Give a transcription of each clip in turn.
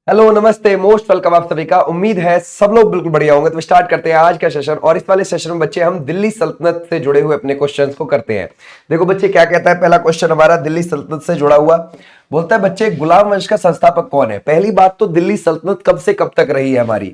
Hello नमस्ते most welcome आप सभी का। उम्मीद है सब लोग बिल्कुल बढ़िया होंगे। तो स्टार्ट करते हैं आज का सेशन। और इस वाले सेशन में बच्चे हम दिल्ली सल्तनत से जुड़े हुए अपने क्वेश्चंस को करते हैं। देखो बच्चे क्या कहता है पहला क्वेश्चन हमारा दिल्ली सल्तनत से जुड़ा हुआ। बोलता है बच्चे गुलाम वंश का संस्थापक कौन है। पहली बात तो दिल्ली सल्तनत कब से कब तक रही है हमारी,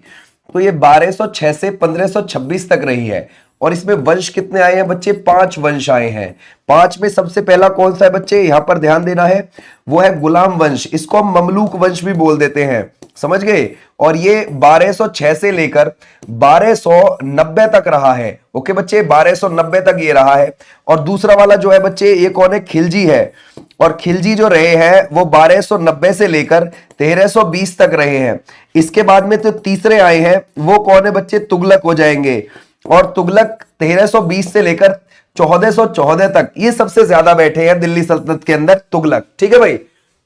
तो ये 1206 से 1526 तक रही है। और इसमें वंश कितने आए हैं बच्चे, 5 वंश आए हैं। 5 में सबसे पहला कौन सा है बच्चे, यहां पर ध्यान देना है, वो है गुलाम वंश। इसको हम ममलूक वंश भी बोल देते हैं, समझ गए। और ये 1206 से लेकर 1290 तक रहा है। ओके बच्चे, 1290 तक ये रहा है। और दूसरा वाला जो है बच्चे ये कौन है, खिलजी है। और खिलजी जो रहे हैं वो 1290 से लेकर 1320 तक रहे हैं। इसके बाद में तो तीसरे आए हैं वो कौन है बच्चे, तुगलक हो जाएंगे। और तुगलक 1320 से लेकर 1414 तक ये सबसे ज्यादा बैठे हैं दिल्ली सल्तनत के अंदर, तुगलक। ठीक है भाई।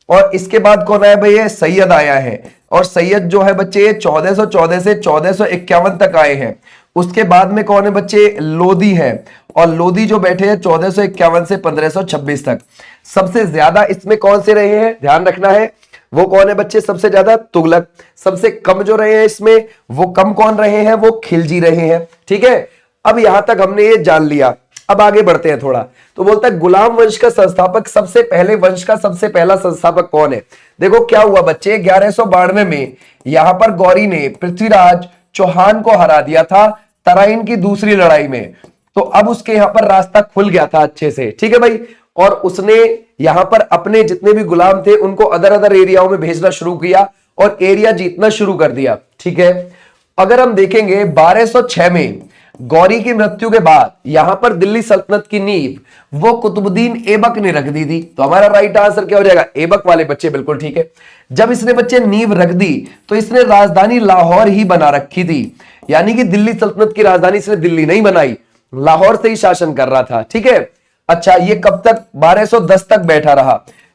और इसके बाद कौन आया भाई, ये सैयद आया है। और सैयद जो है बच्चे 1414 से 1451 तक आए हैं। उसके बाद में कौन है बच्चे, लोधी है। और लोधी जो बैठे हैं 1451 से 1526 तक। सबसे ज्यादा इसमें कौन से रहे हैं ध्यान रखना है, वो कौन है बच्चे, सबसे ज्यादा तुगलक। सबसे कम जो रहे हैं इसमें वो कम कौन रहे हैं, वो खिलजी रहे हैं। ठीक है, अब यहां तक हमने ये जान लिया। अब आगे बढ़ते हैं थोड़ा। तो बोलता है गुलाम वंश का संस्थापक, सबसे पहले वंश का सबसे पहला संस्थापक कौन है। देखो क्या हुआ बच्चे, 1192 में यहां पर गौरी ने पृथ्वीराज चौहान को हरा दिया था तराइन की दूसरी लड़ाई में। तो अब उसके यहां पर रास्ता खुल गया था अच्छे से। ठीक है भाई। और उसने यहां पर अपने जितने भी गुलाम थे उनको अदर अदर एरियाओं में भेजना शुरू किया और एरिया जीतना शुरू कर दिया। ठीक है। अगर हम देखेंगे 1206 में गौरी की मृत्यु के बाद यहां पर दिल्ली सल्तनत की नींव वो कुतुबुद्दीन ऐबक ने रख दी थी। तो हमारा राइट आंसर क्या हो जाएगा, ऐबक वाले बच्चे, बिल्कुल ठीक है। जब इसने बच्चे नींव रख दी तो इसने राजधानी लाहौर ही बना रखी थी। यानी कि दिल्ली सल्तनत की राजधानी इसने दिल्ली नहीं बनाई, लाहौर से ही शासन कर रहा था। ठीक है। अच्छा, ये कब तक, 1210 तक बैठा रहा।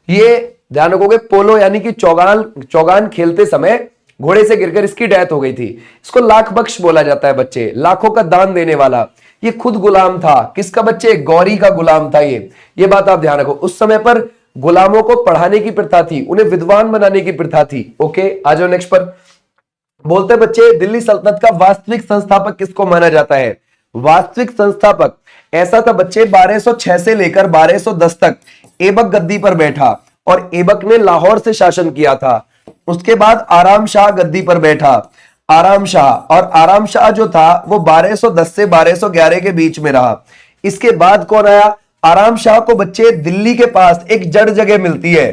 ये ध्यान रखोगे, पोलो यानी कि चौगान खेलते समय घोड़े से गिरकर इसकी डेथ हो गई थी। इसको लाख बख्श बोला जाता है बच्चे, लाखों का दान देने वाला। ये खुद गुलाम था, किसका बच्चे, गौरी का गुलाम था ये बात आप ध्यान रखो। उस समय पर गुलामों को पढ़ाने की प्रथा थी, उन्हें विद्वान बनाने की प्रथा थी। ओके, आ जाओ नेक्स्ट पर। बोलते बच्चे दिल्ली सल्तनत का वास्तविक संस्थापक किसको माना जाता है। वास्तविक संस्थापक ऐसा था बच्चे, 1206 से लेकर 1210 तक ऐबक गद्दी पर बैठा और ऐबक ने लाहौर से शासन किया था। उसके बाद आराम शाह गद्दी पर बैठा, आराम शाह। और आराम शाह जो था वो 1210 से 1211 के बीच में रहा। इसके बाद कौन आया, आराम शाह को बच्चे दिल्ली के पास एक जड़ जगह मिलती है।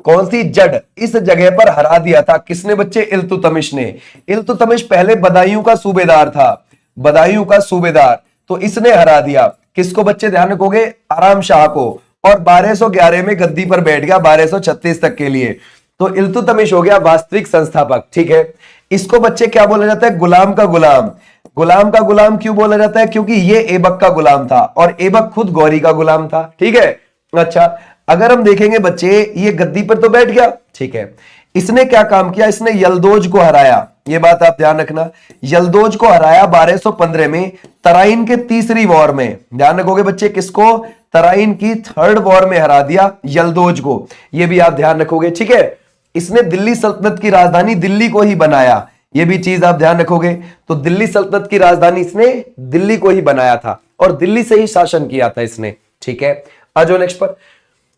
कौन सी जड़, इस जगह पर हरा दिया था किसने बच्चे, इल्तुतमिश ने। इल्तुतमिश पहले बदायूं का सूबेदार था, बदायूं का सूबेदार। तो इसने हरा दिया किसको बच्चे, ध्यान रखोगे, आराम शाह को। और 1211 में गद्दी पर बैठ गया 1236 तक के लिए। तो इल्तुतमिश हो गया वास्तविक संस्थापक। ठीक है। इसको बच्चे क्या बोला जाता है, गुलाम का गुलाम। गुलाम का गुलाम क्यों बोला जाता है, क्योंकि ये ऐबक का गुलाम था और ऐबक खुद गौरी का गुलाम था। ठीक है। अच्छा, अगर हम देखेंगे बच्चे ये गद्दी पर तो बैठ गया, ठीक है। इसने क्या काम किया, इसने यलदोज को हराया। ये बात आप ध्यान रखना, यलदोज को हराया 1215 में तराइन के तीसरी वॉर में। ध्यान रखोगे बच्चे, किसको, तराइन की थर्ड वॉर में हरा दिया यलदोज को। ये भी आप ध्यान रखोगे। ठीक है। इसने दिल्ली सल्तनत की राजधानी दिल्ली को ही बनाया, ये भी चीज आप ध्यान रखोगे। तो दिल्ली सल्तनत की राजधानी इसने दिल्ली को ही बनाया था और दिल्ली से ही शासन किया था इसने। ठीक है। आ जाओ नेक्स्ट पर।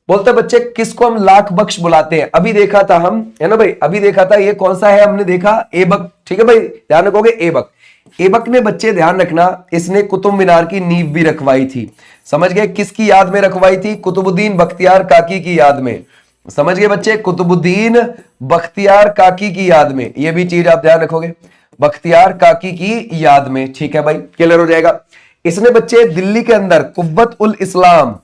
बोलते बच्चे किसको हम लाख बख्श बुलाते हैं। अभी देखा था हम, है ना भाई, अभी देखा था ये कौन सा है, हमने देखा ऐबक। ठीक है भाई, ध्यान रखोगे, ऐबक। ऐबक ने बच्चे ध्यान रखना, इसने कुतुब मीनार की नींव भी रखवाई थी। समझ गए, किसकी याद में रखवाई थी, कुतुबुद्दीन बख्तियार काकी की याद में। समझ गए बच्चे, कुतुबुद्दीन बख्तियार काकी की याद में। ये भी चीज आप ध्यान रखोगे, बख्तियार काकी की याद में। ठीक है भाई, क्लियर हो जाएगा। इसने बच्चे दिल्ली के अंदर कुव्वत उल इस्लाम,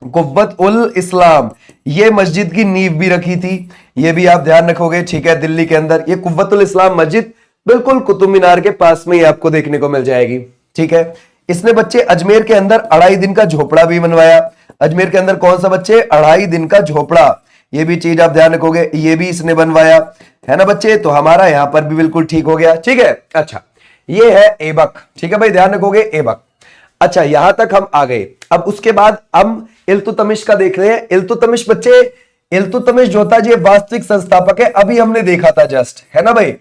कुव्वत उल इस्लाम ये मस्जिद की नींव भी रखी थी। ये भी आप ध्यान रखोगे। ठीक है। दिल्ली के अंदर ये कुव्वत उल इस्लाम मस्जिद बिल्कुल कुतुब मीनार के पास में ही आपको देखने को मिल जाएगी। ठीक है। इसने बच्चे अजमेर के अंदर 2.5 दिन का झोपड़ा भी बनवाया। अजमेर के अंदर कौन सा बच्चे, 2.5 दिन का झोपड़ा। ये भी चीज आप ध्यान रखोगे, ये भी इसने बनवाया, है ना बच्चे। तो हमारा यहां पर भी बिल्कुल ठीक हो गया। ठीक है। अच्छा, ये है ऐबक। ठीक है भाई, ध्यान रखोगे, ऐबक। अच्छा, यहां तक हम आ गए। अब उसके बाद हम इल्तुतमिश का देख रहे हैं। इल्तुतमिश बच्चे इल्तुतमिश जो था ये वास्तविक संस्थापक है, अभी हमने देखा था जस्ट, है ना भाई।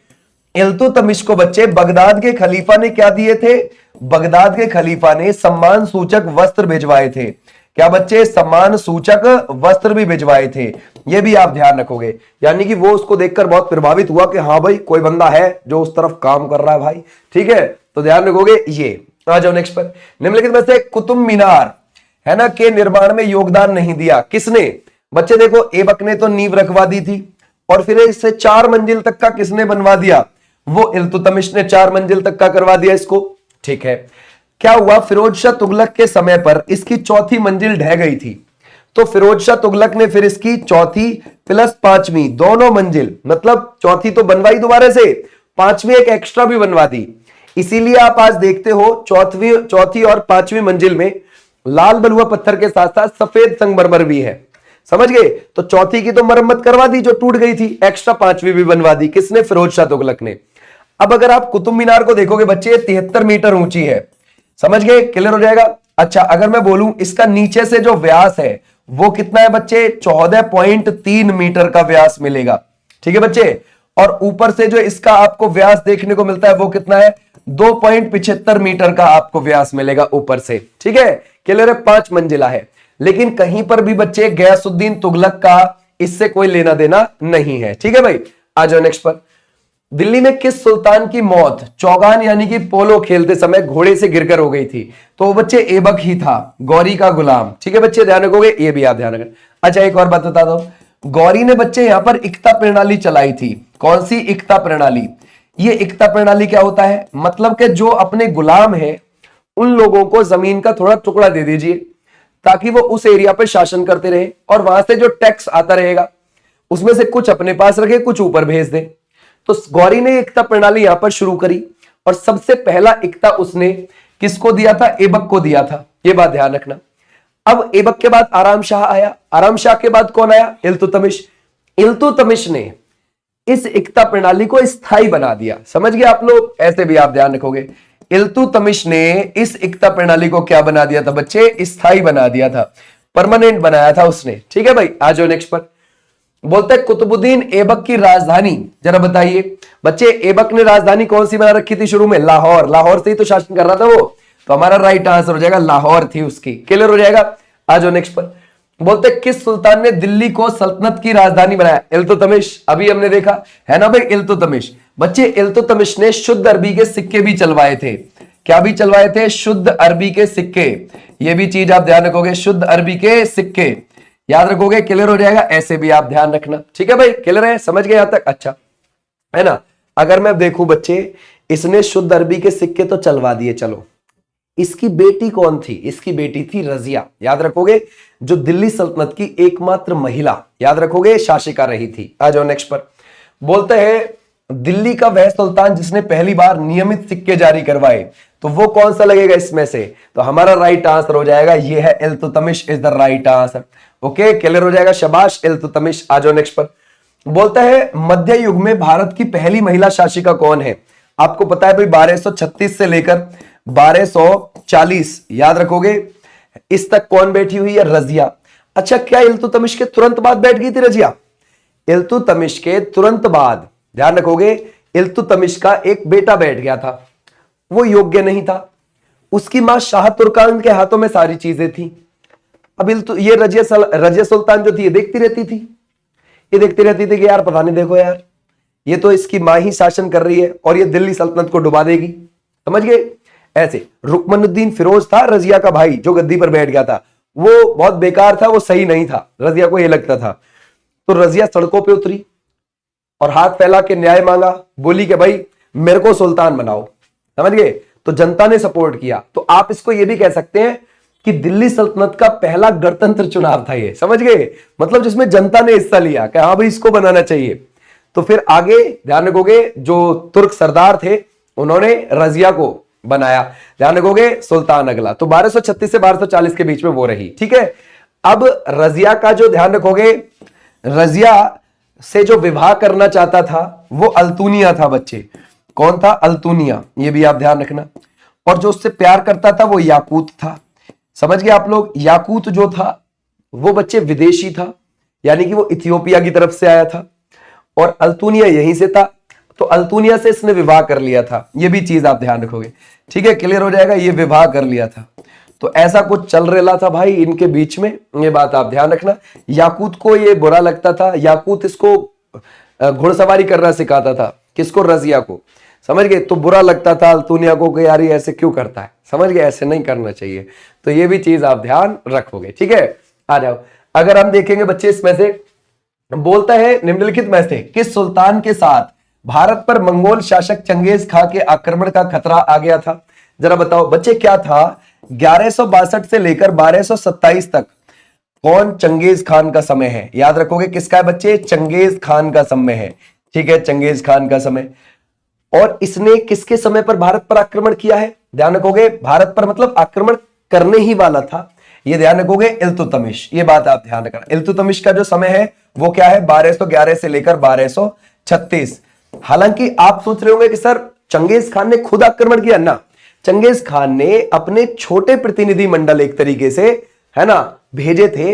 इल्तुतमिश को बच्चे बगदाद के खलीफा ने क्या दिए थे? बगदाद के खलीफा ने सम्मान सूचक वस्त्र भिजवाए थे। क्या बच्चे? सम्मान सूचक वस्त्र भी भिजवाए थे। ये भी आप ध्यान रखोगे, यानी कि वो उसको देखकर बहुत प्रभावित हुआ कि हाँ भाई कोई बंदा है जो उस तरफ काम कर रहा है भाई, ठीक है, तो ध्यान रखोगे ये। आ जाओ नेक्स्ट पर। निम्नलिखित में से कुतुब मीनार है ना के निर्माण में योगदान नहीं दिया किसने? बच्चे देखो, ऐबक ने तो नींव रखवा दी थी, और फिर इससे 4 मंजिल तक का किसने बनवा दिया? वो इल्तुतमिश ने 4 मंजिल तक का करवा दिया इसको, ठीक है। क्या हुआ? फिरोज शाह तुगलक के समय पर इसकी 4थी मंजिल ढह गई थी, तो फिरोज शाह तुगलक ने फिर इसकी 4थी प्लस 5वीं दोनों मंजिल, मतलब 4थी तो बनवाई दोबारा से, 5वीं एक एक्स्ट्रा भी बनवा दी। इसीलिए आप आज देखते हो चौथी और 5वीं मंजिल में लाल बलुआ पत्थर के साथ साथ सफेद संगमरमर भी है, समझ गए। तो चौथी की तो मरम्मत करवा दी जो टूट गई थी, एक्स्ट्रा 5वीं भी बनवा दी, किसने? फिरोज शाह तुगलक ने। अब अगर आप कुतुब मीनार को देखोगे बच्चे, 73 मीटर ऊंची है, समझ गए, क्लियर हो जाएगा। अच्छा, अगर मैं बोलूं इसका नीचे से जो व्यास है वो कितना है बच्चे? 14.3 मीटर का व्यास मिलेगा, ठीक है बच्चे। और ऊपर से जो इसका आपको व्यास देखने को मिलता है वो कितना है? 2.75 मीटर का आपको व्यास मिलेगा ऊपर से, ठीक है, क्लियर है। 5 मंजिला है, लेकिन कहीं पर भी बच्चे गयासुद्दीन तुगलक का इससे कोई लेना देना नहीं है, ठीक है भाई। आ जाओ नेक्स्ट पर। दिल्ली में किस सुल्तान की मौत चौगान यानी कि पोलो खेलते समय घोड़े से गिरकर हो गई थी? तो वो बच्चे ऐबक ही था, गौरी का गुलाम, ठीक है बच्चे, ध्यान रखोगे, ये भी आप ध्यान रखें। अच्छा, एक और बात बता दो, गौरी ने बच्चे यहां पर इक्ता प्रणाली चलाई थी। कौन सी इक्ता प्रणाली? ये इक्ता प्रणाली क्या होता है? मतलब कि जो अपने गुलाम है उन लोगों को जमीन का थोड़ा टुकड़ा दे दीजिए ताकि वो उस एरिया पर शासन करते रहे, और वहां से जो टैक्स आता रहेगा उसमें से कुछ अपने पास रखे, कुछ ऊपर भेज दे। तो गौरी ने इक्ता प्रणाली यहां पर शुरू करी, और सबसे पहला इक्ता उसने किसको दिया था? ऐबक को दिया था, ये बात ध्यान रखना। अब ऐबक के बाद आराम शाह आया, आराम शाह के बाद कौन आया? इल्तुतमिश। इल्तुतमिश ने इस इक्ता प्रणाली को स्थायी बना दिया, समझ गए आप लोग, ऐसे भी आप ध्यान रखोगे। इल्तुतमिश ने इस इक्ता प्रणाली को क्या बना दिया था बच्चे? स्थायी बना दिया था, परमानेंट बनाया था उसने, ठीक है भाई। आ जाओ नेक्स्ट पर। बोलते हैं कुतुबुद्दीन ऐबक की राजधानी जरा बताइए बच्चे। ऐबक ने राजधानी कौन सी बना रखी थी शुरू में? लाहौर। लाहौर से ही तो शासन कर रहा था वो, तो हमारा राइट आंसर हो जाएगा लाहौर थी उसकी, क्लियर हो जाएगा। आ जाओ नेक्स्ट पर। बोलते किस सुल्तान ने दिल्ली को सल्तनत की राजधानी बनाया? इल्तुतमिश, अभी हमने देखा है ना भाई, इल्तुतमिश। बच्चे इल्तुतमिश ने शुद्ध अरबी के सिक्के भी चलवाए थे। क्या भी चलवाए थे? शुद्ध अरबी के सिक्के, ये भी चीज आप ध्यान रखोगे, शुद्ध अरबी के सिक्के याद रखोगे, क्लियर हो जाएगा। ऐसे भी आप ध्यान रखना, ठीक है भाई, क्लियर है, समझ गए यहां तक? अच्छा है ना। अगर मैं देखूं बच्चे, इसने शुद्ध अरबी के सिक्के तो चलवा दिए, चलो इसकी बेटी कौन थी? इसकी बेटी थी रजिया, याद रखोगे, जो दिल्ली सल्तनत की एकमात्र महिला, याद रखोगे, शासिका रही थी। आ जाओ नेक्स्ट पर। बोलते हैं दिल्ली का वह सुल्तान जिसने पहली बार नियमित सिक्के जारी करवाए, तो वो कौन सा लगेगा इसमें से? तो हमारा राइट आंसर हो जाएगा ये है Iltutmish is the right answer, okay, clear हो जाएगा, शाबाश इल्तुतमिश। आ जाओ नेक्स्ट पर। बोलता है मध्य युग में भारत की पहली महिला शासिका कौन है? आपको पता है भाई 1236 से लेकर 1240, याद रखोगे, इस तक कौन बैठी हुई है? रजिया। अच्छा, क्या इल्तुतमिश के तुरंत बाद बैठ गई थी रजिया? इल्तुतमिश के तुरंत बाद, ध्यान रखोगे, इल्तुतमिश का एक बेटा बैठ गया था, वो योग्य नहीं था, उसकी मां शाह तुर्कान के हाथों में सारी चीजें थी। अब ये रजिया सुल्तान जो थी ये देखती रहती थी, ये देखती रहती थी कि यार पता नहीं, देखो यार ये तो इसकी मां ही शासन कर रही है और ये दिल्ली सल्तनत को डुबा देगी, समझ गए। ऐसे रुकमनुद्दीन फिरोज था रजिया का भाई जो गद्दी पर बैठ गया था, वो बहुत बेकार था, वो सही नहीं था, रजिया को ये लगता था। तो रजिया सड़कों पे उतरी और हाथ फैला के न्याय मांगा, बोली कि भाई मेरे को सुल्तान बनाओ, समझ गए। तो जनता ने सपोर्ट किया। तो आप इसको ये भी कह सकते हैं कि दिल्ली सल्तनत का पहला गणतंत्र चुनाव था ये, समझ गए, मतलब जिसमें जनता ने हिस्सा लिया कि हाँ भाई इसको बनाना चाहिए। तो फिर आगे ध्यान रखोगे जो तुर्क सरदार थे उन्होंने रजिया को बनाया, ध्यान रखोगे, सुल्तान अगला। तो 1236 से 1240 के बीच में वो रही, ठीक है। अब रजिया का जो ध्यान रखोगे, रजिया से जो विवाह करना चाहता था वो अल्तुनिया था बच्चे। कौन था? अल्तुनिया, ये भी आप ध्यान रखना। और जो उससे प्यार करता था वो याकूत था, समझ गए आप लोग। याकूत जो था वो बच्चे विदेशी था, यानी कि वो इथियोपिया की तरफ से आया था और अल्तुनिया यहीं से था, तो अल्तुनिया से इसने विवाह कर लिया था। ये भी चीज आप ध्यान रखोगे, ठीक है, क्लियर हो जाएगा। ये विवाह कर लिया था, तो ऐसा कुछ चल रहा था भाई इनके बीच में, ये बात आप ध्यान रखना। याकूत को ये बुरा लगता था, याकूत इसको घुड़सवारी करना सिखाता था, किसको, रजिया को, समझ गए। तो बुरा लगता था अल्तुनिया को कि यार ये ऐसे क्यों करता है, समझ गए, ऐसे नहीं करना चाहिए। तो ये भी चीज आप ध्यान रखोगे, ठीक है। आ जाओ, अगर हम देखेंगे बच्चे इसमें से बोलता है निम्नलिखित में से किस सुल्तान के साथ भारत पर मंगोल शासक चंगेज खां के आक्रमण का खतरा आ गया था, जरा बताओ बच्चे क्या था। 1162 से लेकर 1227 तक कौन चंगेज खान का समय है, याद रखोगे किसका है बच्चे, चंगेज खान का समय है, ठीक है, चंगेज खान का समय। और इसने किसके समय पर भारत पर आक्रमण किया है, ध्यान रखोगे, भारत पर मतलब आक्रमण करने ही वाला था, ये ध्यान रखोगे, इल्तुतमिश, ये बात आप ध्यान रखना। इल्तुतमिश का जो समय है वो क्या है, 1211 से लेकर 1236। हालांकि आप सोच रहे होंगे कि सर चंगेज खान ने खुद आक्रमण किया ना, चंगेज खान ने अपने छोटे प्रतिनिधि मंडल एक तरीके से, है ना, भेजे थे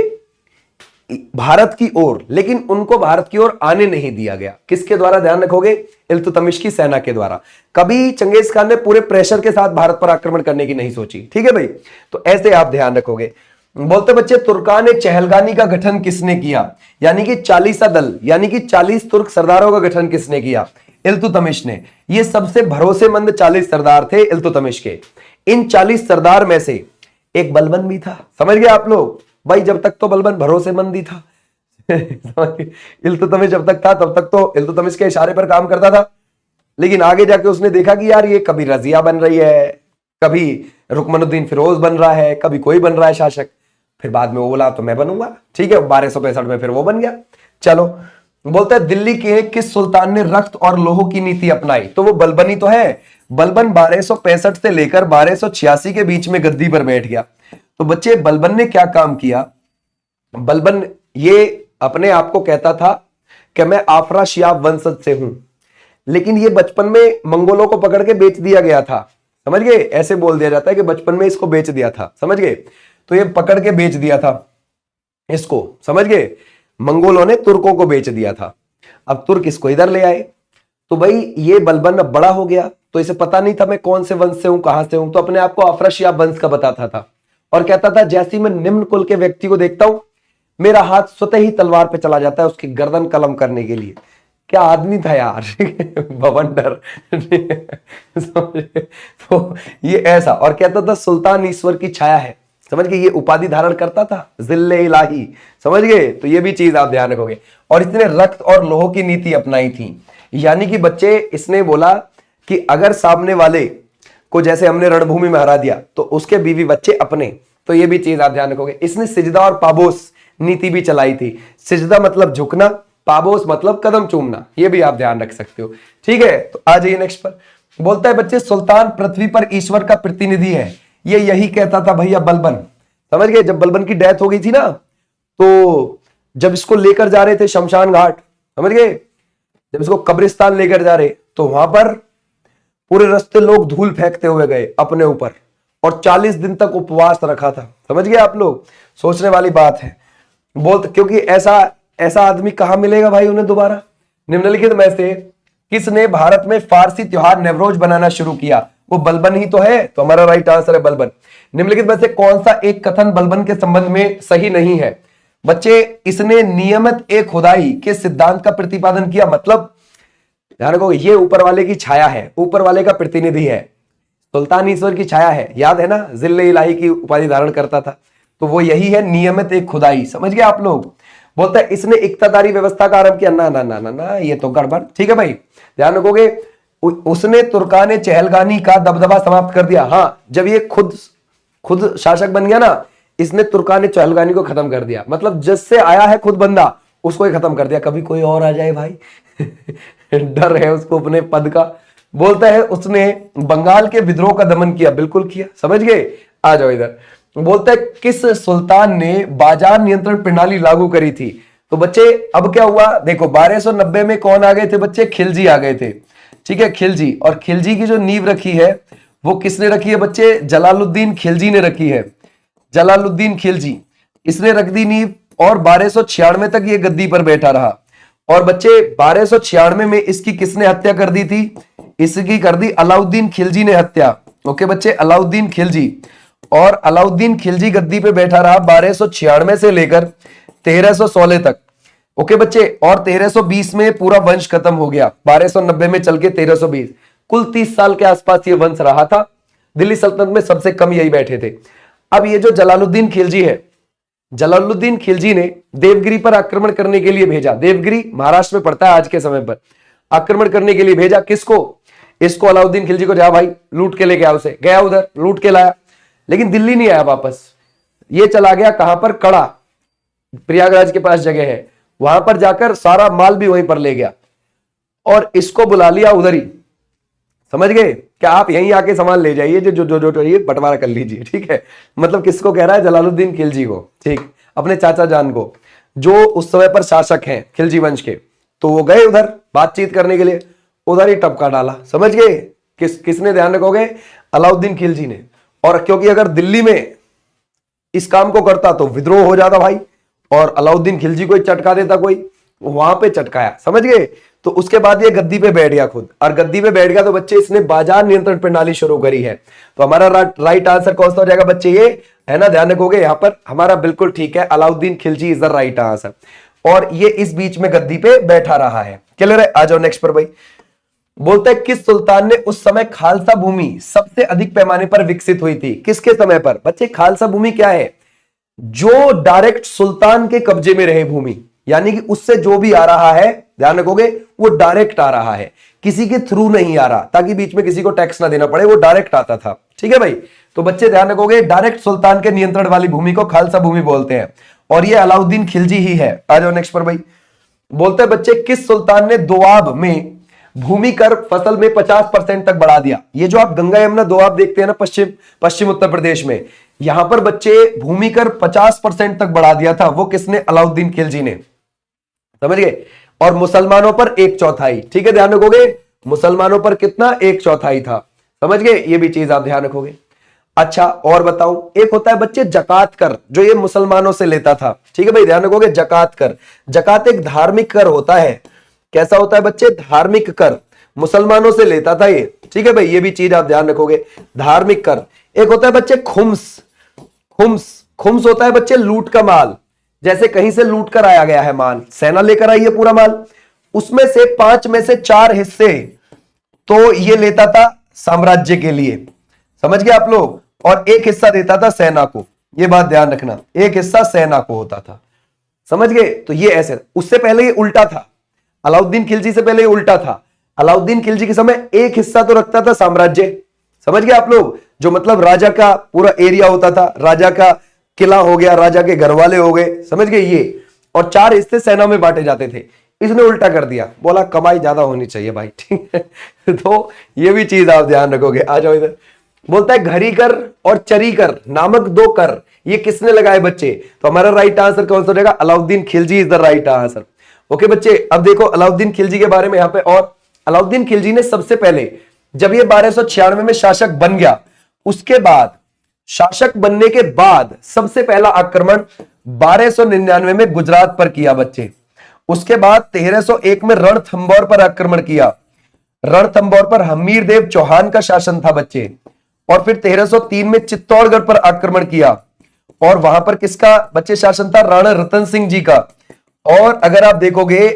भारत की ओर, लेकिन उनको भारत की ओर आने नहीं दिया गया। किसके द्वारा, ध्यान रखोगे, इल्तुतमिश की सेना के द्वारा। कभी चंगेज खान ने पूरे प्रेशर के साथ भारत पर आक्रमण करने की नहीं सोची, ठीक है भाई। तो ऐसे आप ध्यान रखोगे। बोलते बच्चे तुर्कान चहलगानी का गठन किसने किया, यानी कि 40 दल, यानी कि 40 तुर्क सरदारों का गठन किसने किया, इल्तुतमिश ने। ये सबसे भरोसेमंद 40 सरदार थे इल्तुतमिश के। इन 40 सरदार में से एक बलबन भी था, समझ गए आप लोग भाई। जब तक तो बलबन भरोसेमंद ही था इल्तुतमिश जब तक था तब तक तो इल्तुतमिश के इशारे पर काम करता था, लेकिन आगे जाके उसने देखा कि यार ये कभी रजिया बन रही है, कभी रुकमनुद्दीन फिरोज बन रहा है, कभी कोई बन रहा है शासक। फिर बाद में वो बोला तो मैं बनूंगा, ठीक है, 1265 में फिर वो बन गया। चलो, बोलता है दिल्ली के किस सुल्तान ने रक्त और लोह की नीति अपनाई, तो वो बलबन ही तो है। बलबन 1265 से लेकर 1286 के बीच में गद्दी पर बैठ गया। तो बच्चे बलबन ने क्या काम किया, बलबन ये अपने आप को कहता था कि मैं आफराशियाब वंशज से हूं, लेकिन ये बचपन में मंगोलों को पकड़ के बेच दिया गया था, समझ गए, ऐसे बोल दिया जाता है कि बचपन में इसको बेच दिया था, समझ गए। तो ये पकड़ के बेच दिया था इसको, समझ गए, मंगोलों ने तुर्कों को बेच दिया था। अब तुर्क इसको इधर ले आए, तो भाई ये बलबन अब बड़ा हो गया, तो इसे पता नहीं था मैं कौन से वंश से हूं, कहां से हूं, तो अपने आप को आफराशियाब वंश का बताता था और कहता था जैसे मैं निम्न कुल के व्यक्ति को देखता हूं मेरा हाथ स्वतः ही तलवार पे चला जाता है उसकी गर्दन कलम करने के लिए। क्या आदमी था यार बवंडर तो ये ऐसा, और कहता था सुल्तान ईश्वर की छाया है, समझ गए, ये उपाधि धारण करता था जिल्ले इलाही, समझ गए। तो ये भी चीज आप ध्यान रखोगे। और इसने रक्त और लोह की नीति अपनाई थी, यानी कि बच्चे इसने बोला कि अगर सामने वाले को जैसे हमने रणभूमि में हरा दिया तो उसके बीवी बच्चे अपने, तो ये भी चीज आप ध्यान रखोगे। इसने सिजदा और पाबोस नीति भी चलाई थी। सिजदा मतलब झुकना, पाबोस मतलब कदम चूमना, ये भी आप ध्यान रख सकते हो, ठीक है। तो आ जाइए नेक्स्ट पर। बोलता है बच्चे सुल्तान पृथ्वी पर ईश्वर का प्रतिनिधि है, ये यही कहता था भैया बलबन, समझ गए। जब बलबन की डेथ हो गई थी ना, तो जब इसको लेकर जा रहे थे शमशान घाट, समझ गए, जब इसको कब्रिस्तान लेकर जा रहे, तो वहां पर पूरे रास्ते लोग धूल फेंकते हुए गए अपने ऊपर और 40 दिन तक उपवास रखा था, समझ गए आप लोग। सोचने वाली बात है। बोलते क्योंकि ऐसा आदमी कहां मिलेगा भाई उन्हें दोबारा। निम्नलिखित में से किसने भारत में फारसी त्योहार नेवरोज बनाना शुरू किया, वो बलबन ही तो है, तो हमारा राइट आंसर है बलबन। निम्नलिखित में से कौन सा एक कथन बलबन के संबंध में सही नहीं है, बच्चे इसने नियमित एक खुदाई के सिद्धांत का प्रतिपादन किया, मतलब ध्यान रखो ये ऊपर वाले की छाया है, ऊपर वाले का प्रतिनिधि है, सुल्तान ईश्वर की छाया है, याद है ना, जिल्ले इलाही की उपाधि धारण करता था, तो वो यही है नियमित एक खुदाई, समझ गए आप लोग। बोलता है इसने इक्तादारी व्यवस्था का आरंभ किया, ना ना ना ना ना, ये तो गड़बड़, ठीक है भाई, ध्यान रखोगे। उसने तुर्कान चहलगानी का दबदबा समाप्त कर दिया, हाँ, जब ये खुद शासक बन गया ना, इसने तुर्कान चहलगानी को खत्म कर दिया, मतलब जिससे आया है खुद बंदा उसको ही खत्म कर दिया, कभी कोई और आ जाए भाई डर है उसको अपने पद का। बोलता है उसने बंगाल के विद्रोह का दमन किया, बिल्कुल किया, समझ गए। आ जाओ इधर। बोलता है किस सुल्तान ने बाजार नियंत्रण प्रणाली लागू करी थी, तो बच्चे अब क्या हुआ देखो, 1290 में कौन आ गए थे बच्चे, खिलजी आ गए थे, ठीक है, खिलजी। और खिलजी की जो नींव रखी है वो किसने रखी है बच्चे, जलालुद्दीन खिलजी ने रखी है, जलालुद्दीन खिलजी, इसने रख दी नींव। और 1296 तक ये गद्दी पर बैठा रहा। और बच्चे 1296 में इसकी किसने हत्या कर दी थी? इसकी कर दी अलाउद्दीन खिलजी ने हत्या। ओके बच्चे, अलाउद्दीन खिलजी। और अलाउद्दीन खिलजी गद्दी पे बैठा रहा 1296 से लेकर 1316 तक। ओके बच्चे, और 1320 में पूरा वंश खत्म हो गया, 1290 में चल के 1320, कुल 30 साल के आसपास ये वंश रहा था। दिल्ली सल्तनत में सबसे कम यही बैठे थे। अब ये जो जलालुद्दीन खिलजी है, जलालुद्दीन खिलजी ने देवगिरी पर आक्रमण करने के लिए भेजा। देवगिरी महाराष्ट्र में पड़ता है आज के समय पर। आक्रमण करने के लिए भेजा किसको? इसको, अलाउद्दीन खिलजी को। जा भाई लूट के लेके आओ उसे। गया उधर, लूट के लाया, लेकिन दिल्ली नहीं आया वापस। ये चला गया कहां पर? कड़ा, प्रयागराज के पास जगह है, वहां पर जाकर सारा माल भी वहीं पर ले गया और इसको बुला लिया उधर ही। समझ गए? क्या आप यहीं आके सामान ले जाइए, जो जो जो चाहिए बंटवारा कर लीजिए, ठीक है। मतलब किसको कह रहा है? जलालुद्दीन खिलजी को, ठीक, अपने चाचा जान को, जो उस समय पर शासक हैं खिलजी वंश के। तो वो गए उधर बातचीत करने के लिए, उधर ही टपका डाला। समझ गए? किसने ध्यान रखोगे? अलाउद्दीन खिलजी ने। और क्योंकि अगर दिल्ली में इस काम को करता तो विद्रोह हो जाता भाई, और अलाउद्दीन खिलजी को चटका देता कोई, वहां पे चटकाया। समझ गए? तो उसके बाद ये गद्दी पे बैठ गया खुद, और गद्दी पे बैठ गया तो बच्चे इसने बाजार नियंत्रण प्रणाली शुरू करी है। तो हमारा राइट आंसर कौन सा हो जाएगा बच्चे? ये है ना, ध्यान रखोगे यहां पर हमारा बिल्कुल ठीक है, Alauddin Khilji is the right answer. और ये इस बीच में गद्दी पे बैठा रहा है। क्लियर है? आ जाओ नेक्स्ट पर भाई। बोलते हैं किस सुल्तान ने उस समय खालसा भूमि सबसे अधिक पैमाने पर विकसित हुई थी? किसके समय पर? बच्चे खालसा भूमि क्या है? जो डायरेक्ट सुल्तान के कब्जे में रहे भूमि, यानी कि उससे जो भी आ रहा है, ध्यान रखोगे, वो डायरेक्ट आ रहा है, किसी के थ्रू नहीं आ रहा, ताकि बीच में किसी को टैक्स ना देना पड़े, वो डायरेक्ट आता था। ठीक है भाई? तो बच्चे ध्यान रखोगे, डायरेक्ट सुल्तान के नियंत्रण वाली भूमि को खालसा भूमि बोलते हैं, और ये अलाउद्दीन खिलजी ही है। आ जाओ नेक्स्ट पर भाई। बोलते हैं बच्चे किस सुल्तान ने दोआब में भूमि कर फसल में 50% तक बढ़ा दिया? ये जो आप गंगा यमुना दोआब देखते हैं ना पश्चिम उत्तर प्रदेश में, यहां पर बच्चे भूमि कर 50% तक बढ़ा दिया था। वो किसने? अलाउद्दीन खिलजी ने। समझ गए? और मुसलमानों पर 1/4। ठीक है, ध्यान रखोगे, मुसलमानों पर कितना? 1/4 था। समझ गए? ये भी चीज आप ध्यान रखोगे। अच्छा, और बताऊं, एक होता है बच्चे जकात कर, जो ये मुसलमानों से लेता था। ठीक है भाई, ध्यान रखोगे, जकात कर। जकात एक धार्मिक कर होता है। कैसा होता है बच्चे? धार्मिक कर, मुसलमानों से लेता था ये। ठीक है भाई, ये भी चीज आप ध्यान रखोगे, धार्मिक कर। एक होता है बच्चे खुम्स। खुम्स होता है बच्चे लूट का माल, जैसे कहीं से लूट कर आया गया है माल, सेना लेकर आई है पूरा माल, उसमें से 5 में से 4 हिस्से तो ये लेता था साम्राज्य के लिए। समझ गए आप लोग? और एक हिस्सा देता था सेना को। ये बात ध्यान रखना, एक हिस्सा सेना को होता था। समझ गए? तो ये ऐसे, उससे पहले ये उल्टा था, अलाउद्दीन खिलजी से पहले ये उल्टा था। अलाउद्दीन खिलजी के समय एक हिस्सा तो रखता था साम्राज्य। समझ गए आप लोग? जो मतलब राजा का पूरा एरिया होता था, राजा का किला हो गया, राजा के घर वाले हो गए, समझ गए ये, और 4 हिस्से सेना में बांटे जाते थे। इसने उल्टा कर दिया, बोला कमाई ज्यादा होनी चाहिए भाई, ठीक है। तो ये भी चीज आप ध्यान रखोगे। आ जाओ इधर। बोलता है घरी कर और चरी कर नामक 2 कर ये किसने लगाए बच्चे? तो हमारा राइट आंसर कौन सा रहेगा? Alauddin Khilji is the right answer. Okay बच्चे, अब देखो अलाउद्दीन खिलजी के बारे में यहां पे। और अलाउद्दीन खिलजी ने सबसे पहले, जब ये 1296 में शासक बन गया, उसके बाद शासक बनने के बाद सबसे पहला आक्रमण 1299 में गुजरात पर किया बच्चे। उसके बाद 1301 में रणथंभौर पर आक्रमण किया। रणथंभौर पर हमीर देव चौहान का शासन था बच्चे। और फिर 1303 में चित्तौड़गढ़ पर आक्रमण किया, और वहां पर किसका बच्चे शासन था? राणा रतन सिंह जी का। और अगर आप देखोगे,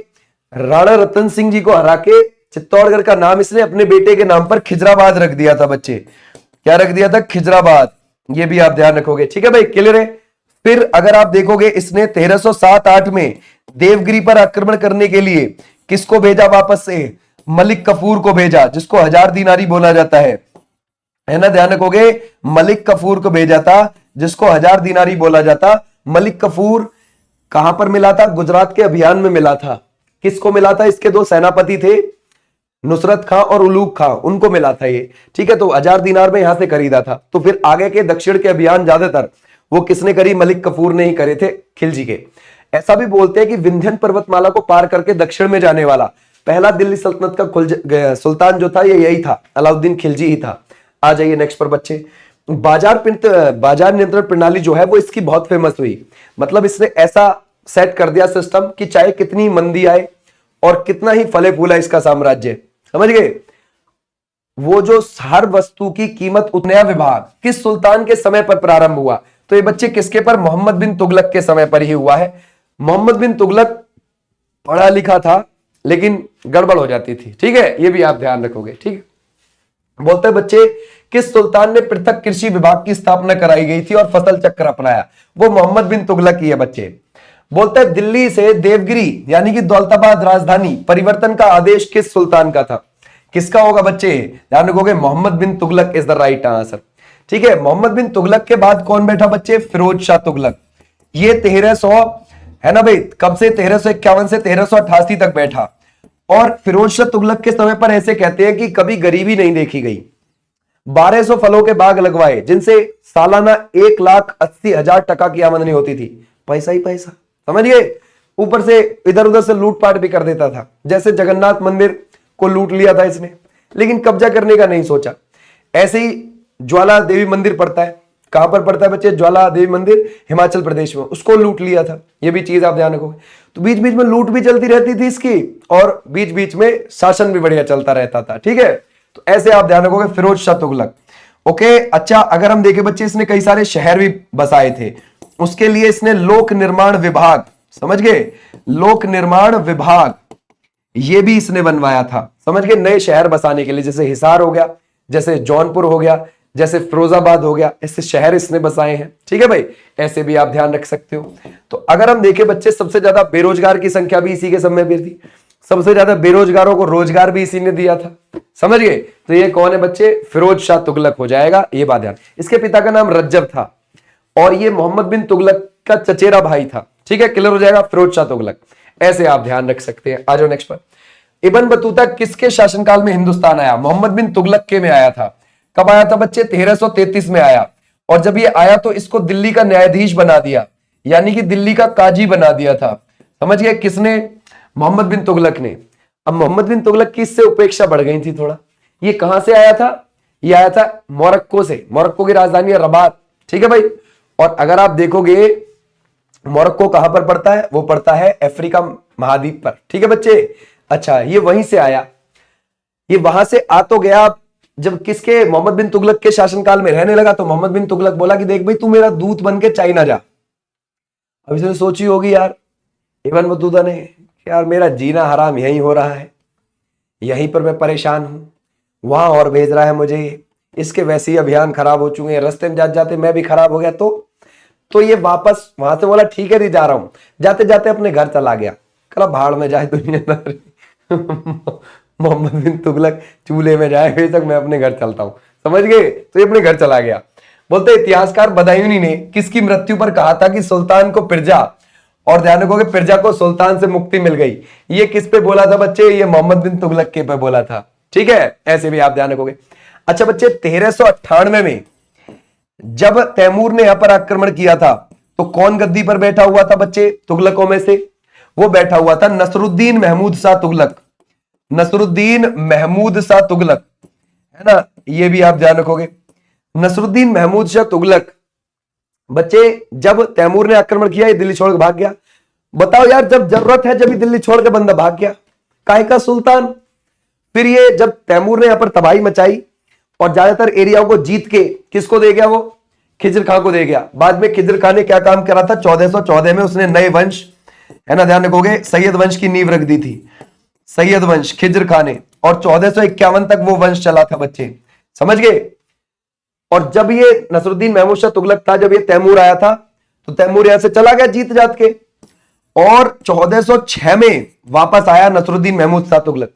राणा रतन सिंह जी को हरा के चित्तौड़गढ़ का नाम इसने अपने बेटे के नाम पर खिजराबाद रख दिया था बच्चे। क्या रख दिया था? खिजराबाद। ये भी आप ध्यान रखोगे। ठीक है भाई, क्लियर है? फिर अगर आप देखोगे, इसने 1307-8 में देवगिरी पर आक्रमण करने के लिए किसको भेजा वापस से? मलिक कफूर को भेजा, जिसको 1000 दिनारी बोला जाता है ना, ध्यान रखोगे, मलिक कफूर को भेजा था, जिसको 1000 दिनारी बोला जाता। मलिक कफूर कहां पर मिला था? गुजरात के अभियान में मिला था। किसको मिला था? इसके 2 सेनापति थे, नुसरत खां और उलूग खां, उनको मिला था ये। ठीक है, तो 1000 दिनार में यहां से खरीदा था। तो फिर आगे के दक्षिण के अभियान ज्यादातर वो किसने करी? मलिक कफूर ने ही करे थे, खिलजी के। ऐसा भी बोलते हैं कि विंध्यन पर्वतमाला को पार करके दक्षिण में जाने वाला पहला दिल्ली सल्तनत का सुल्तान जो था, ये यही था, अलाउद्दीन खिलजी ही था। आ जाइए नेक्स्ट पर बच्चे। बाजार नियंत्रण प्रणाली जो है वो इसकी बहुत फेमस हुई। मतलब इसने ऐसा सेट कर दिया सिस्टम कि चाहे कितनी मंदी आए और कितना ही फले फूला इसका साम्राज्य, समझ गए। वो जो हर वस्तु की कीमत नया विभाग किस सुल्तान के समय पर प्रारंभ हुआ, तो ये बच्चे किसके पर, मोहम्मद बिन तुगलक के समय पर ही हुआ है। मोहम्मद बिन तुगलक पढ़ा लिखा था लेकिन गड़बड़ हो जाती थी, ठीक है, ये भी आप ध्यान रखोगे, ठीक है। बोलते हैं बच्चे किस सुल्तान ने पृथक कृषि विभाग की स्थापना कराई गई थी और फसल चक्र अपनाया, वो मोहम्मद बिन तुगलक ही है बच्चे। बोलते हैं दिल्ली से देवगिरी यानी कि दौलताबाद राजधानी परिवर्तन का आदेश किस सुल्तान का था, किसका होगा बच्चे, ध्यान रखोगे, Muhammad bin Tughlaq is the right answer, ठीक है। मोहम्मद बिन तुगलक के बाद कौन बैठा बच्चे, फिरोज शाह तुगलक। ये 1300 है ना भाई, कब से 1351 से 1388 तक बैठा। और फिरोज शाह तुगलक के समय पर ऐसे कहते हैं कि कभी गरीबी नहीं देखी गई, 1200 फलों के बाग लगवाए जिनसे सालाना 1,80,000 टका की आमदनी होती थी, पैसा ही पैसा, समझ गए। ऊपर से इधर उधर से लूटपाट भी कर देता था, जैसे जगन्नाथ मंदिर को लूट लिया था इसने, लेकिन कब्जा करने का नहीं सोचा। ऐसे ही ज्वाला देवी मंदिर पड़ता है, कहां पर पड़ता है बच्चे, ज्वाला देवी मंदिर हिमाचल प्रदेश में, उसको लूट लिया था, ये भी चीज आप ध्यान रखोगे। तो बीच बीच में लूट भी चलती रहती थी इसकी और बीच बीच में शासन भी बढ़िया चलता रहता था, ठीक है। तो ऐसे आप ध्यान रखोगे फिरोज शाह तुगलक, ओके। अच्छा, अगर हम देखें बच्चे, इसने कई सारे शहर भी बसाए थे, उसके लिए इसने लोक निर्माण विभाग, समझ गए, लोक निर्माण विभाग ये भी इसने बनवाया था, समझ गए, नए शहर बसाने के लिए, जैसे हिसार हो गया, जैसे जौनपुर हो गया, जैसे फिरोजाबाद हो गया, ऐसे शहर इसने बसाए हैं, ठीक है भाई, ऐसे भी आप ध्यान रख सकते हो। तो अगर हम देखें बच्चे, सबसे ज्यादा बेरोजगार की संख्या भी इसी के समय पर थी, सबसे ज्यादा बेरोजगारों को रोजगार भी इसी ने दिया था, समझ गए। तो ये कौन है बच्चे, फिरोज शाह तुगलक हो जाएगा, ये बात ध्यान। इसके पिता का नाम रज्जब था और ये मोहम्मद बिन तुगलक का चचेरा भाई था, ठीक है, क्लियर हो जाएगा, फिरोज शाह तुगलक, ऐसे आप ध्यान रख सकते हैं। आ जाओ नेक्स्ट पर। इब्न बतूता किसके शासनकाल में हिंदुस्तान आया, मोहम्मद बिन तुगलक के में आया था। कब आया था बच्चे, 1333 में आया। और जब ये आया तो इसको दिल्ली का न्यायाधीश बना दिया, यानी कि दिल्ली का काजी बना दिया था, समझ गए, किसने, मोहम्मद बिन तुगलक ने। अब मोहम्मद बिन तुगलक की इससे उपेक्षा बढ़ गई थी थोड़ा। ये कहां से आया था, ये आया था मोरक्को से, मोरक्को की राजधानी है रबात, ठीक है भाई। और अगर आप देखोगे मोरक्को कहां पर पड़ता है, वो पड़ता है अफ्रीका महाद्वीप पर, ठीक है बच्चे। अच्छा, ये वहीं से आया, ये वहां से आ तो गया। जब किसके, मोहम्मद बिन तुगलक के शासनकाल में रहने लगा तो मोहम्मद बिन तुगलक बोला कि देख भाई, तू मेरा दूत बन के चाइना जा। अब इसने सोची होगी यार इब्न बतूता ने, यार मेरा जीना हराम यहीं हो रहा है, यहीं पर मैं परेशान हूं, वहां और भेज रहा है मुझे, इसके वैसे ही अभियान खराब हो चुके हैं, रास्ते में जाते जाते मैं भी खराब हो गया। तो ये वापस वहां से बोला ठीक है नहीं जा रहा हूं, जाते जाते अपने घर चला गया, कहा भाड़ में जाए दुनियादारी मोहम्मद बिन तुगलक चूल्हे में जाए, फिर तक मैं अपने घर चलता हूं, समझ गए। तो ये अपने घर चला गया। बोलते इतिहासकार बदायूनी ने किसकी मृत्यु पर कहा था कि सुल्तान को प्रजा, और ध्यान रखोगे प्रजा को सुल्तान से मुक्ति मिल गई, ये किस पे बोला था बच्चे, ये मोहम्मद बिन तुगलक के पे बोला था, ठीक है, ऐसे भी आप ध्यान रखोगे। अच्छा बच्चे, 1398 में जब तैमूर ने यहां पर आक्रमण किया था तो कौन गद्दी पर बैठा हुआ था बच्चे, तुगलकों में से, वो बैठा हुआ था नसरुद्दीन महमूद शाह तुगलक, नसरुद्दीन महमूद शाह तुगलक, है ना, ये भी आप ध्यान रखोगे। नसरुद्दीन महमूद शाह तुगलक बच्चे, जब तैमूर ने आक्रमण किया ये दिल्ली छोड़ के भाग गया। बताओ यार, जब जरूरत है जब ही दिल्ली छोड़ के बंदा भाग गया, काहे का सुल्तान। फिर ये जब तैमूर ने यहां पर तबाही मचाई और ज्यादातर एरियाओं को जीत के किसको दे गया, वो खिजर खां को दे गया। बाद में खिजर खां ने क्या काम करा था, 1414 में उसने नए वंश, है ना, ध्यान रखोगे, सैयद वंश की नींव रख दी थी, सैयद वंश खिजर खां ने, और 1451 तक वो वंश चला था बच्चे, समझ गए। और जब ये नसरुद्दीन महमूद शाह तुगलक था, जब ये तैमूर आया था तो तैमूर यहां से चला गया जीत जात के, और 1406 में वापस आया नसरुद्दीन महमूद शाह तुगलक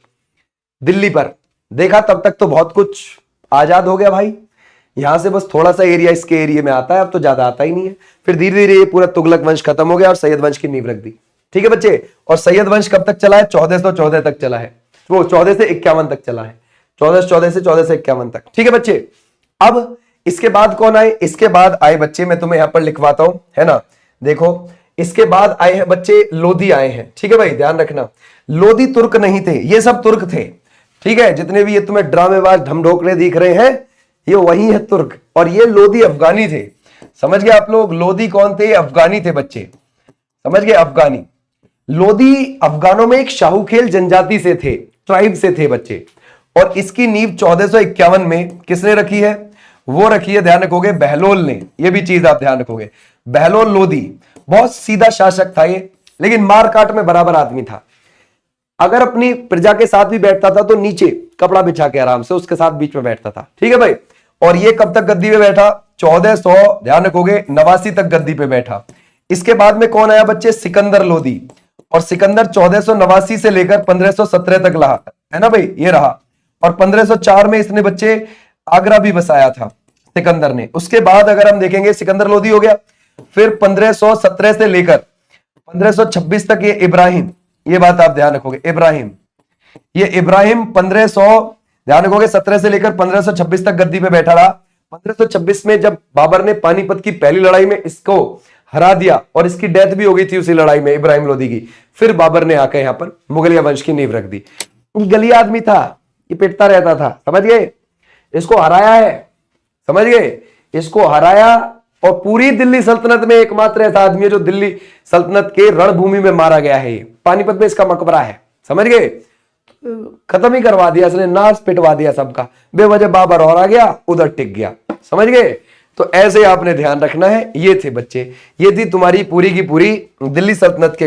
दिल्ली पर। देखा तब तक तो बहुत कुछ आजाद हो गया भाई, यहां से बस थोड़ा सा एरिया इसके एरिया में आता है, अब तो ज्यादा आता ही नहीं है। फिर धीरे धीरे ये पूरा तुगलक वंश खत्म हो गया और सैयद वंश की नींव रख दी, ठीक है बच्चे। और सैयद वंश कब तक चला है, 1414 तक चला है, वो 14 से 51 तक चला है, 1414 से 51 तक, ठीक है बच्चे। अब इसके बाद कौन आए, इसके बाद आए बच्चे, मैं तुम्हें यहां पर लिखवाता हूं, है ना, देखो इसके बाद आए हैं बच्चे लोधी आए हैं, ठीक है भाई, ध्यान रखना। लोधी तुर्क नहीं थे, ये सब तुर्क थे, ठीक है। जितने भी ये तुम्हें ड्रामेबाज ढमढोकले दिख रहे हैं ये वही है तुर्क, और ये लोधी अफगानी थे, समझ गए आप लोग। लोधी कौन थे, अफगानी थे बच्चे, समझ गए, अफगानी। लोदी अफगानों में एक शाहूखेल जनजाति से थे, ट्राइब से थे बच्चे, और इसकी नींव 1451 में किसने रखी है? वो रखी है, ध्यान रखोगे, बहलोल ने। ये भी चीज आप ध्यान रखोगे, बहलोल लोदी बहुत सीधा शासक था ये, लेकिन मारकाट में बराबर आदमी था। अगर अपनी प्रजा के साथ भी बैठता था तो नीचे कपड़ा बिछा के आराम से उसके साथ बीच में बैठता था, ठीक है भाई। और ये कब तक गद्दी पे बैठा? 1400 ध्यान रखोगे 89 तक गद्दी पे बैठा। इसके बाद में कौन आया बच्चे? सिकंदर लोदी। और सिकंदर 1489 से लेकर 1517 तक रहा, है ना भाई, ये रहा। और 1504 में इसने बच्चे आगरा भी बसाया था सिकंदर ने। उसके बाद अगर हम देखेंगे, सिकंदर लोदी हो गया, फिर 1517 से लेकर 1526 तक ये इब्राहिम, ये बात आप ध्यान रखोगे, इब्राहिम, ये इब्राहिम 1500 ध्यान रखोगे 17 से लेकर 1526 तक गद्दी पे बैठा रहा। 1526 में जब बाबर ने पानीपत की पहली लड़ाई में इसको हरा दिया और इसकी डेथ भी हो गई थी उसी लड़ाई में, इब्राहिम लोदी की, फिर बाबर ने आकर यहां पर मुगलिया वंश की नींव रख दी। गली आदमी था, ये पिटता रहता था, समझ गए, इसको हराया है, समझ गए, इसको हराया। और पूरी दिल्ली सल्तनत में एकमात्र ऐसा आदमी है जो दिल्ली सल्तनत के रणभूमि में मारा गया है। पानीपत में इसका मकबरा है, समझ गए। खत्म ही करवा दिया इसने, नाश पिटवा दिया सबका, बेवजह बाबर और आ गया, उधर टिक गया, समझ गए। तो ऐसे आपने ध्यान रखना है। ये थे बच्चे, ये थी तुम्हारी पूरी की पूरी दिल्ली सल्तनत के